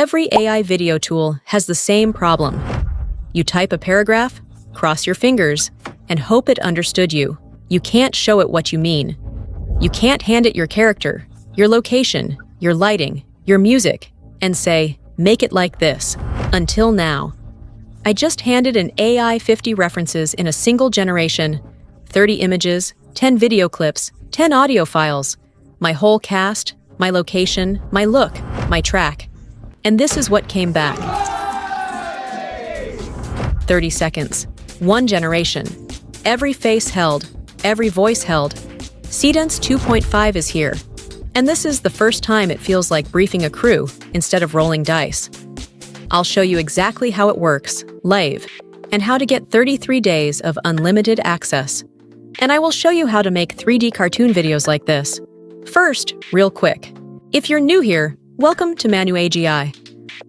Every AI video tool has the same problem. You type a paragraph, cross your fingers, and hope it understood you. You can't show it what you mean. You can't hand it your character, your location, your lighting, your music, and say, make it like this. Until now. I just handed an AI 50 references in a single generation, 30 images, 10 video clips, 10 audio files, my whole cast, my location, my look, my track. And this is what came back. 30 seconds. One generation. Every face held, every voice held. Seedance 2.5 is here. And this is the first time it feels like briefing a crew instead of rolling dice. I'll show you exactly how it works, live, and how to get 33 days of unlimited access. And I will show you how to make 3D cartoon videos like this. First, real quick. If you're new here, welcome to ManuAGI.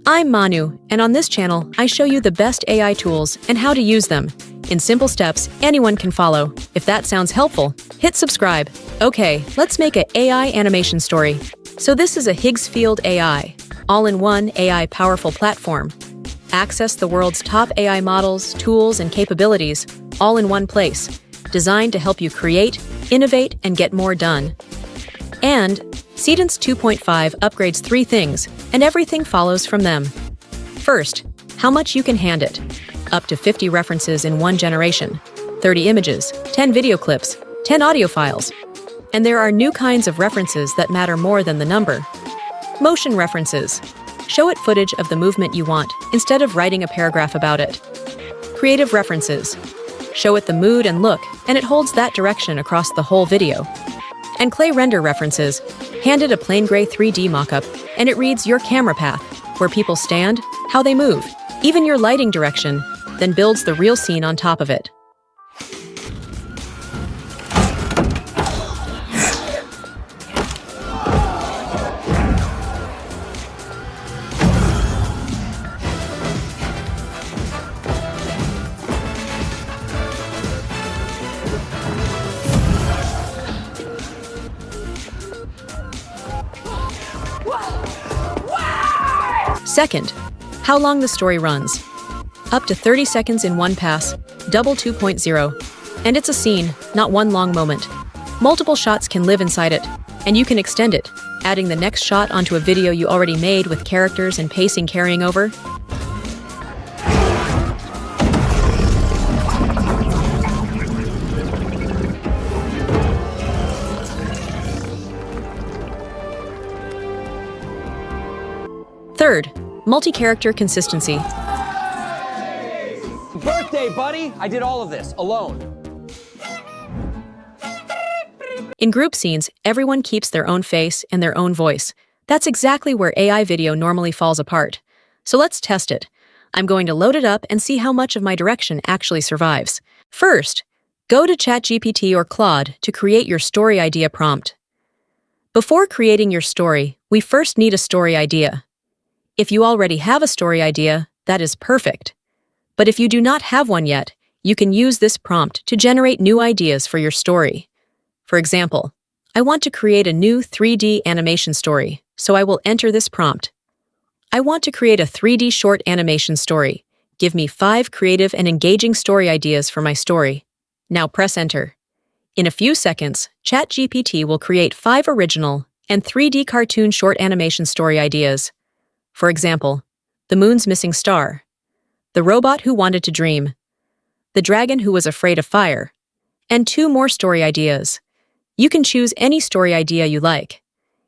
I'm Manu, and on this channel, I show you the best AI tools and how to use them. In simple steps anyone can follow. If that sounds helpful, hit subscribe. Okay, let's make an AI animation story. So this is a Higgsfield AI, all-in-one AI powerful platform. Access the world's top AI models, tools, and capabilities, all in one place, designed to help you create, innovate, and get more done. And Seedance 2.5 upgrades 3 things, and everything follows from them. First, how much you can hand it. Up to 50 references in one generation, 30 images, 10 video clips, 10 audio files. And there are new kinds of references that matter more than the number. Motion references. Show it footage of the movement you want, instead of writing a paragraph about it. Creative references. Show it the mood and look, and it holds that direction across the whole video. And clay render references. Hand it a plain gray 3D mockup, and it reads your camera path, where people stand, how they move, even your lighting direction, then builds the real scene on top of it. Second, how long the story runs. Up to 30 seconds in one pass, double 2.0. And it's a scene, not one long moment. Multiple shots can live inside it, and you can extend it, adding the next shot onto a video you already made with characters and pacing carrying over. Third, multi-character consistency. Birthday, buddy! I did all of this, alone. In group scenes, everyone keeps their own face and their own voice. That's exactly where AI video normally falls apart. So let's test it. I'm going to load it up and see how much of my direction actually survives. First, go to ChatGPT or Claude to create your story idea prompt. Before creating your story, we first need a story idea. If you already have a story idea, that is perfect. But if you do not have one yet, you can use this prompt to generate new ideas for your story. For example, I want to create a new 3D animation story, so I will enter this prompt. I want to create a 3D short animation story. Give me 5 creative and engaging story ideas for my story. Now press enter. In a few seconds, ChatGPT will create 5 original and 3D cartoon short animation story ideas. For example, the moon's missing star, the robot who wanted to dream, the dragon who was afraid of fire, and 2 more story ideas. You can choose any story idea you like.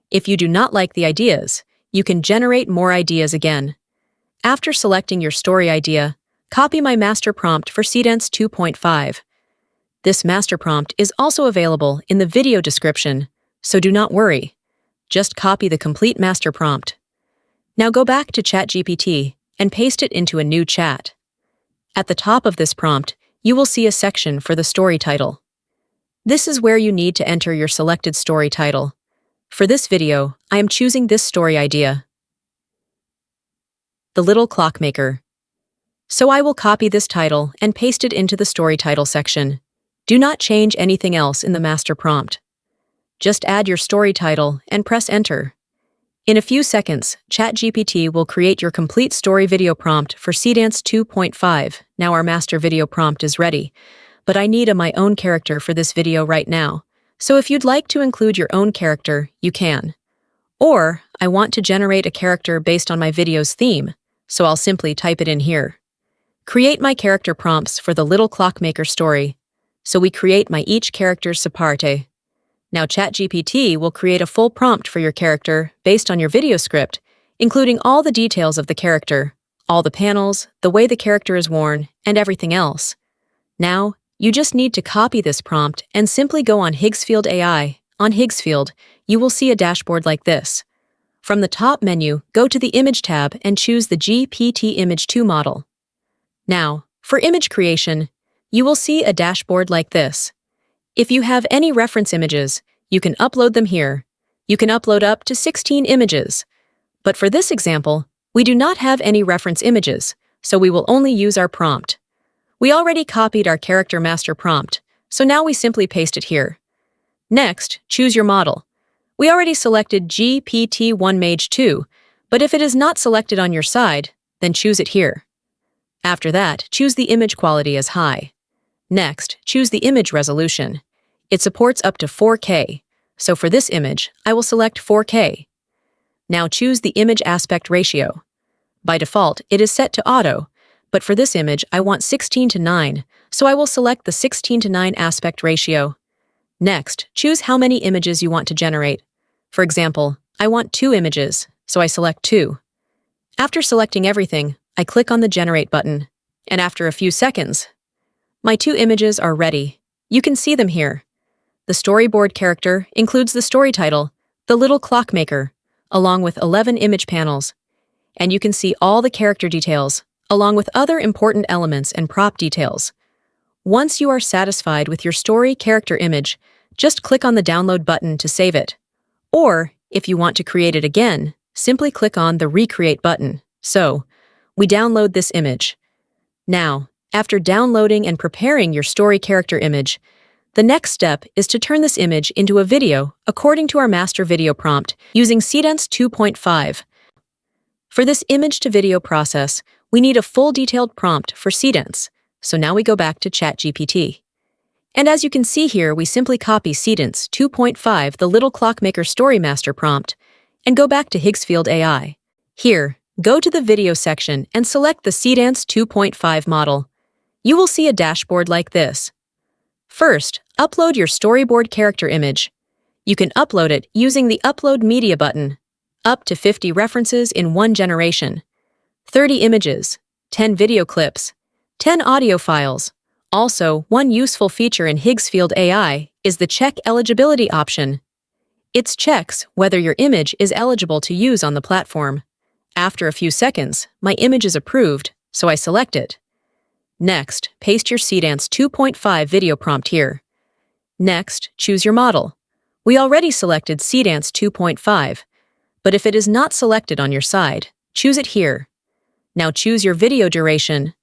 If you do not like the ideas, you can generate more ideas again. After selecting your story idea, copy my master prompt for Seedance 2.5. This master prompt is also available in the video description, so do not worry. Just copy the complete master prompt. Now go back to ChatGPT and paste it into a new chat. At the top of this prompt, you will see a section for the story title. This is where you need to enter your selected story title. For this video, I am choosing this story idea, The Little Clockmaker. So I will copy this title and paste it into the story title section. Do not change anything else in the master prompt. Just add your story title and press enter. In a few seconds, ChatGPT will create your complete story video prompt for Seedance 2.5. Now our master video prompt is ready, but I need my own character for this video right now. So if you'd like to include your own character, you can. Or, I want to generate a character based on my video's theme, so I'll simply type it in here. Create my character prompts for the Little Clockmaker story. So we create my each character's aparte. Now ChatGPT will create a full prompt for your character based on your video script, including all the details of the character, all the panels, the way the character is worn, and everything else. Now, you just need to copy this prompt and simply go on Higgsfield AI. On Higgsfield, you will see a dashboard like this. From the top menu, go to the Image tab and choose the GPT Image 2 model. Now, for image creation, you will see a dashboard like this. If you have any reference images, you can upload them here. You can upload up to 16 images. But for this example, we do not have any reference images, so we will only use our prompt. We already copied our character master prompt, so now we simply paste it here. Next, choose your model. We already selected GPT-1 ManuAGI 2, but if it is not selected on your side, then choose it here. After that, choose the image quality as high. Next, choose the image resolution. It supports up to 4K, so for this image, I will select 4K. Now choose the image aspect ratio. By default, it is set to auto, but for this image, I want 16:9, so I will select the 16:9 aspect ratio. Next, choose how many images you want to generate. For example, I want 2 images, so I select 2. After selecting everything, I click on the Generate button, and after a few seconds, my 2 images are ready. You can see them here. The storyboard character includes the story title, The Little Clockmaker, along with 11 image panels. And you can see all the character details, along with other important elements and prop details. Once you are satisfied with your story character image, just click on the Download button to save it. Or, if you want to create it again, simply click on the Recreate button. So, we download this image. Now, after downloading and preparing your story character image, the next step is to turn this image into a video according to our master video prompt using Seedance 2.5. For this image-to-video process, we need a full detailed prompt for Seedance, so now we go back to ChatGPT. And as you can see here, we simply copy Seedance 2.5, the Little Clockmaker Story Master prompt, and go back to Higgsfield AI. Here, go to the Video section and select the Seedance 2.5 model. You will see a dashboard like this. First, upload your storyboard character image. You can upload it using the Upload Media button. Up to 50 references in one generation. 30 images, 10 video clips, 10 audio files. Also, one useful feature in Higgsfield AI is the Check Eligibility option. It checks whether your image is eligible to use on the platform. After a few seconds, my image is approved, so I select it. Next, paste your Seedance 2.5 video prompt here. Next, choose your model. We already selected Seedance 2.5, but if it is not selected on your side, choose it here. Now choose your video duration.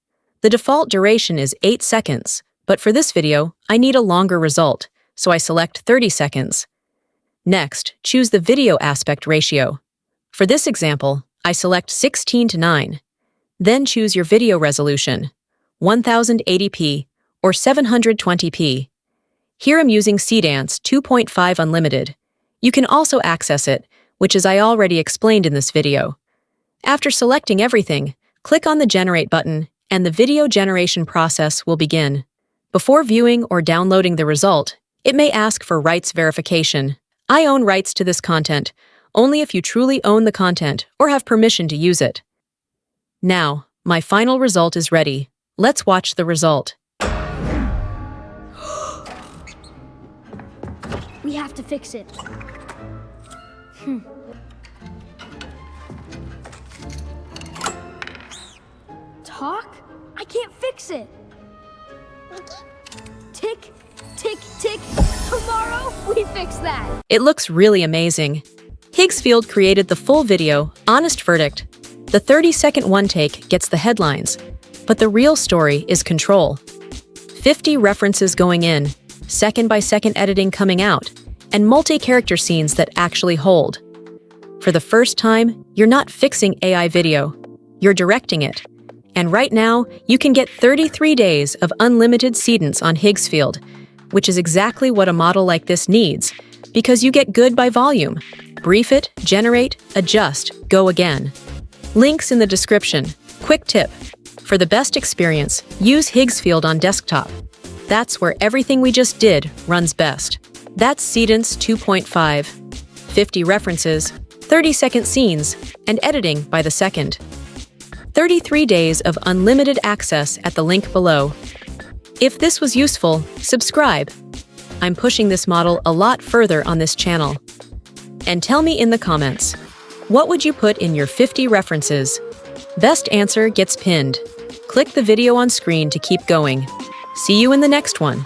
The default duration is 8 seconds, but for this video, I need a longer result, so I select 30 seconds. Next, choose the video aspect ratio. For this example, I select 16:9. Then choose your video resolution, 1080p or 720p. Here I'm using Seedance 2.5 Unlimited. You can also access it, which is I already explained in this video. After selecting everything, click on the Generate button and the video generation process will begin. Before viewing or downloading the result, it may ask for rights verification. I own rights to this content, only if you truly own the content or have permission to use it. Now, my final result is ready. Let's watch the result. We have to fix it. Talk? I can't fix it. Tick, tick, tick. Tomorrow, we fix that. It looks really amazing. Higgsfield created the full video, honest verdict. The 30-second one take gets the headlines, but the real story is control. 50 references going in, second-by-second editing coming out, and multi-character scenes that actually hold. For the first time, you're not fixing AI video, you're directing it. And right now, you can get 33 days of unlimited Seedance on Higgsfield, which is exactly what a model like this needs, because you get good by volume. Brief it, generate, adjust, go again. Links in the description. Quick tip. For the best experience, use Higgsfield on desktop. That's where everything we just did runs best. That's Seedance 2.5. 50 references, 30-second scenes, and editing by the second. 33 days of unlimited access at the link below. If this was useful, subscribe. I'm pushing this model a lot further on this channel. And tell me in the comments, what would you put in your 50 references? Best answer gets pinned. Click the video on screen to keep going. See you in the next one.